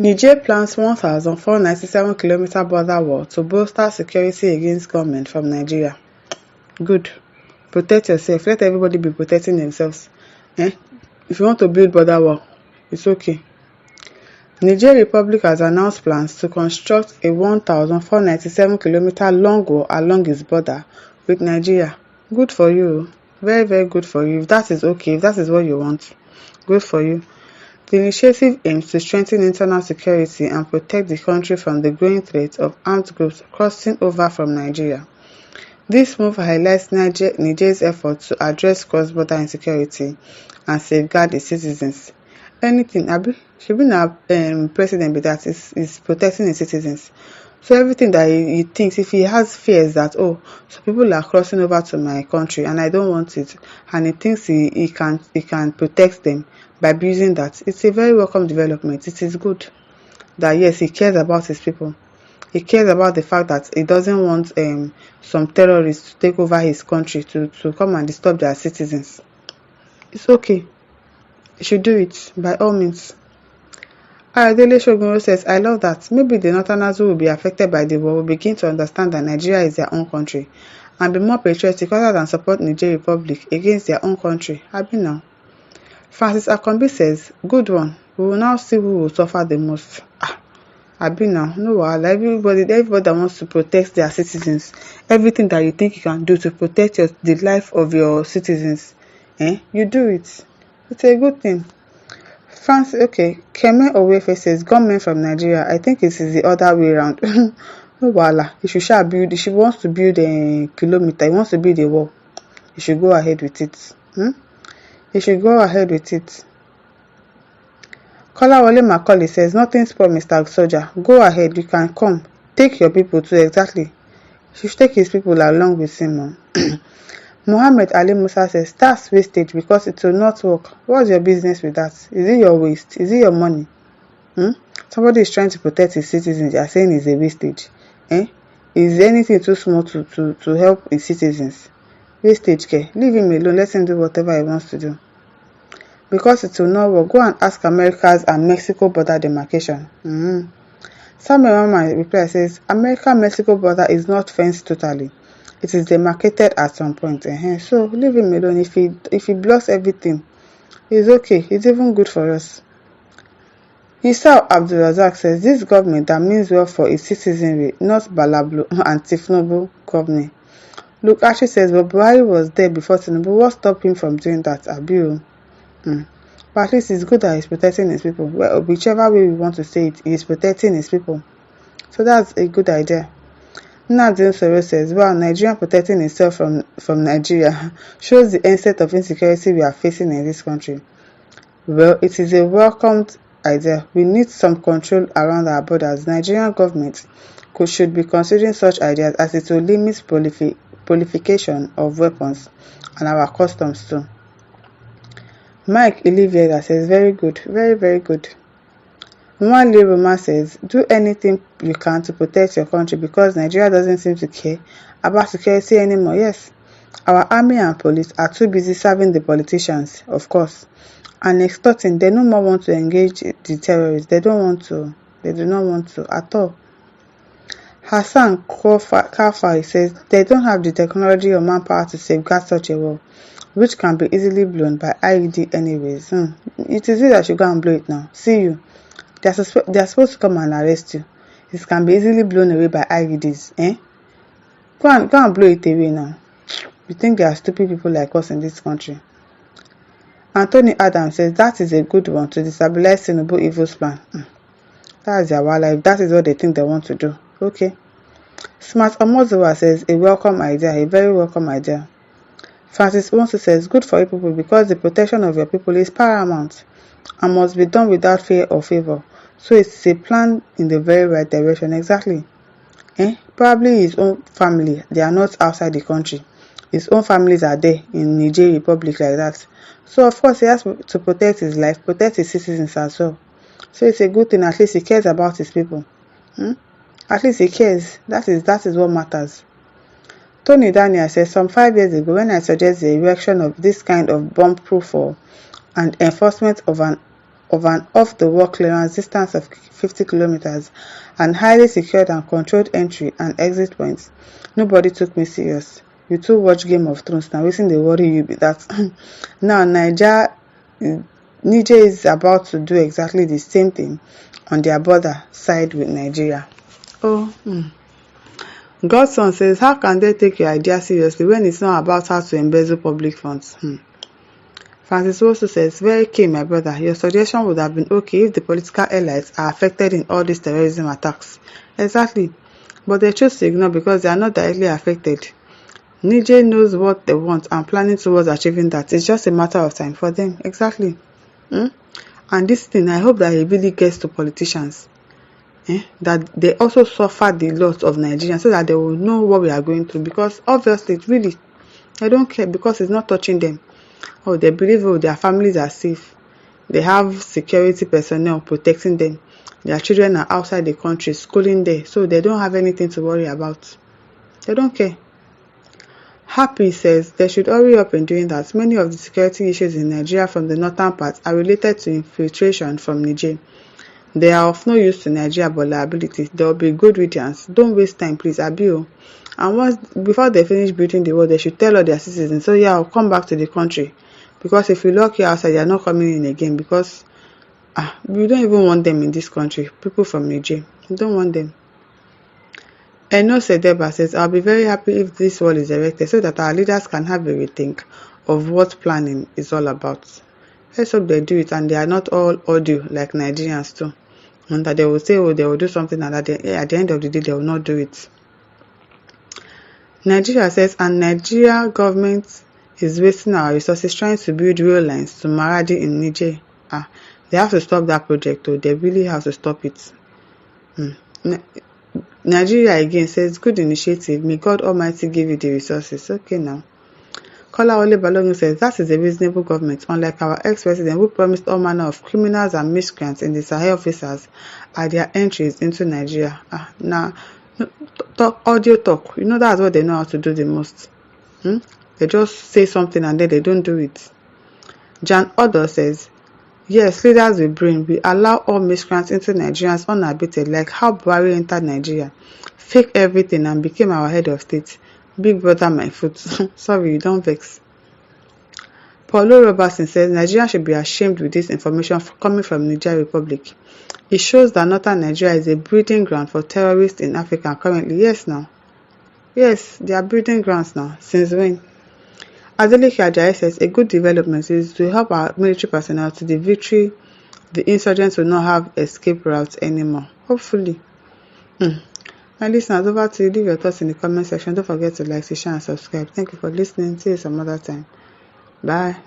Niger plans 1,497-kilometer border wall to bolster security against gunmen from Nigeria. Good. Protect yourself. Let everybody be protecting themselves. If you want to build border wall, it's okay. Niger Republic has announced plans to construct a 1,497-kilometer long wall along its border with Nigeria. Good for you. Very, very good for you. If that is okay, if that is what you want, good for you. The initiative aims to strengthen internal security and protect the country from the growing threat of armed groups crossing over from Nigeria. This move highlights Niger's effort to address cross-border insecurity and safeguard its citizens. Anything, should be now president, but that is protecting his citizens. So everything that he thinks, if he has fears that, so people are crossing over to my country and I don't want it, and he thinks he can protect them by abusing that, it's a very welcome development. It is good that yes, he cares about his people. He cares about the fact that he doesn't want some terrorists to take over his country to come and disturb their citizens. It's okay. He should do it by all means. Ayodele Shogunro says, I love that. Maybe the Northerners who will be affected by the war will begin to understand that Nigeria is their own country and be more patriotic rather than support Niger Republic against their own country. Abi now. Francis Akombi says, good one. We will now see who will suffer the most. Abi now. No wahala. Everybody that wants to protect their citizens, everything that you think you can do to protect the life of your citizens, you do it. It's a good thing. Okay. Keme Owefe says, gunmen from Nigeria. I think it is the other way around. No wahala. If he wants to build a kilometer, he wants to build a wall, he should go ahead with it. He should go ahead with it. Kolawole Macaulay says, nothing spoil Mr. Soldier. Go ahead, you can come. Take your people too, exactly. He should take his people along with him. Mohammed Ali Musa says, that's wastage because it will not work. What's your business with that? Is it your waste? Is it your money? Somebody is trying to protect his citizens. You are saying it's a wastage. Is anything too small to help his citizens? Wastage care. Leave him alone. Let him do whatever he wants to do. Because it will not work, go and ask America's and Mexico border demarcation. Samuel Mama reply says, America-Mexico border is not fenced totally. It is demarcated at some point. So leave him alone. If he blocks everything, it's okay. It's even good for us. Issa Abdulrazak says, this government that means well for its citizenry, not Balablu and Tifnobu government. Look, Ashley says, but Buhari was there before Tinubu. What stopped him from doing that? Abiu. But at least it's good that he's protecting his people. Well, whichever way we want to say it, he's protecting his people. So that's a good idea. Nadine Soro says, well, Nigeria protecting itself from Nigeria shows the extent of insecurity we are facing in this country. Well, it is a welcomed idea. We need some control around our borders. Nigerian government should be considering such ideas as it will limit proliferation of weapons and our customs too. Mike Oliviera says, very good, very, very good. Mwale Roma says, do anything you can to protect your country because Nigeria doesn't seem to care about security anymore. Yes, our army and police are too busy serving the politicians, of course, and extorting. They no more want to engage the terrorists. They don't want to. They do not want to at all. Hassan Kafai says, they don't have the technology or manpower to safeguard such a wall, which can be easily blown by IED anyways. It is you that should go and blow it now. See you. They are supposed to come and arrest you. It can be easily blown away by IEDs. Go and blow it away now. You think there are stupid people like us in this country? Anthony Adams says, that is a good one to destabilize Tinubu evil's plan. That is their life. That is what they think they want to do. Okay. Smart Omozowa says, a welcome idea. A very welcome idea. Francis Onsu says, good for you people because the protection of your people is paramount and must be done without fear or favor. So it's a plan in the very right direction. Exactly. Probably his own family. They are not outside the country. His own families are there in Niger Republic like that. So of course he has to protect his life, protect his citizens as well. So it's a good thing. At least he cares about his people. At least he cares. That is what matters. Tony Daniel says, some 5 years ago when I suggested the erection of this kind of bomb-proof wall and enforcement of an of an off-the-wall clearance distance of 50 kilometers and highly secured and controlled entry and exit points. Nobody took me serious. You too watch Game of Thrones, now wetin dey worry you be that. Now Niger is about to do exactly the same thing on their border side with Nigeria. Godson says, how can they take your idea seriously when it's not about how to embezzle public funds? Francis Wosu says, very key, my brother. Your suggestion would have been okay if the political elites are affected in all these terrorism attacks. Exactly. But they chose to ignore because they are not directly affected. Niger knows what they want and planning towards achieving that. It's just a matter of time for them. Exactly. And this thing, I hope that it really gets to politicians. That they also suffer the loss of Nigerians so that they will know what we are going through. Because obviously, really, they don't care because it's not touching them. Oh, they believe their families are safe. They have security personnel protecting them. Their children are outside the country, schooling there. So they don't have anything to worry about. They don't care. Happy says they should hurry up in doing that. Many of the security issues in Nigeria from the northern part are related to infiltration from Niger. They are of no use to Nigeria but liability. There will be good riddance. Don't waste time, please, Abio. And before they finish building the wall, they should tell all their citizens, so yeah, I'll come back to the country. Because if you lock you outside, you're not coming in again. Because we don't even want them in this country. People from Niger, we don't want them. Eno Sedeba says, I'll be very happy if this wall is erected so that our leaders can have a rethink of what planning is all about. Let's hope they do it and they are not all audio like Nigerians too. And that they will say, they will do something and at the end of the day, they will not do it. Nigeria says, and Nigeria government is wasting our resources trying to build rail lines to Maradi in Niger. They have to stop that project, though. They really have to stop it. Nigeria again says, good initiative. May God Almighty give you the resources. Okay now. Kolawole Balogun says, that is a reasonable government, unlike our ex-president who promised all manner of criminals and miscreants in the Sahel officers at their entries into Nigeria. Audio talk. You know that's what they know how to do the most. They just say something and then they don't do it. Jan Odo says, yes, leaders with brain will allow all miscreants into Nigerians unabated, like how Buhari entered Nigeria, fake everything and became our head of state. Big brother, my foot. Sorry, you don't vex. Paulo Robertson says Nigeria should be ashamed with this information coming from Niger Republic. It shows that northern Nigeria is a breeding ground for terrorists in Africa currently. Yes, now. Yes, they are breeding grounds now. Since when? Adeleke Ajayi says a good development is to help our military personnel to the victory. The insurgents will not have escape routes anymore. Hopefully. My listeners, over to you. Leave your thoughts in the comment section. Don't forget to like, share, and subscribe. Thank you for listening. See you some other time. Bye.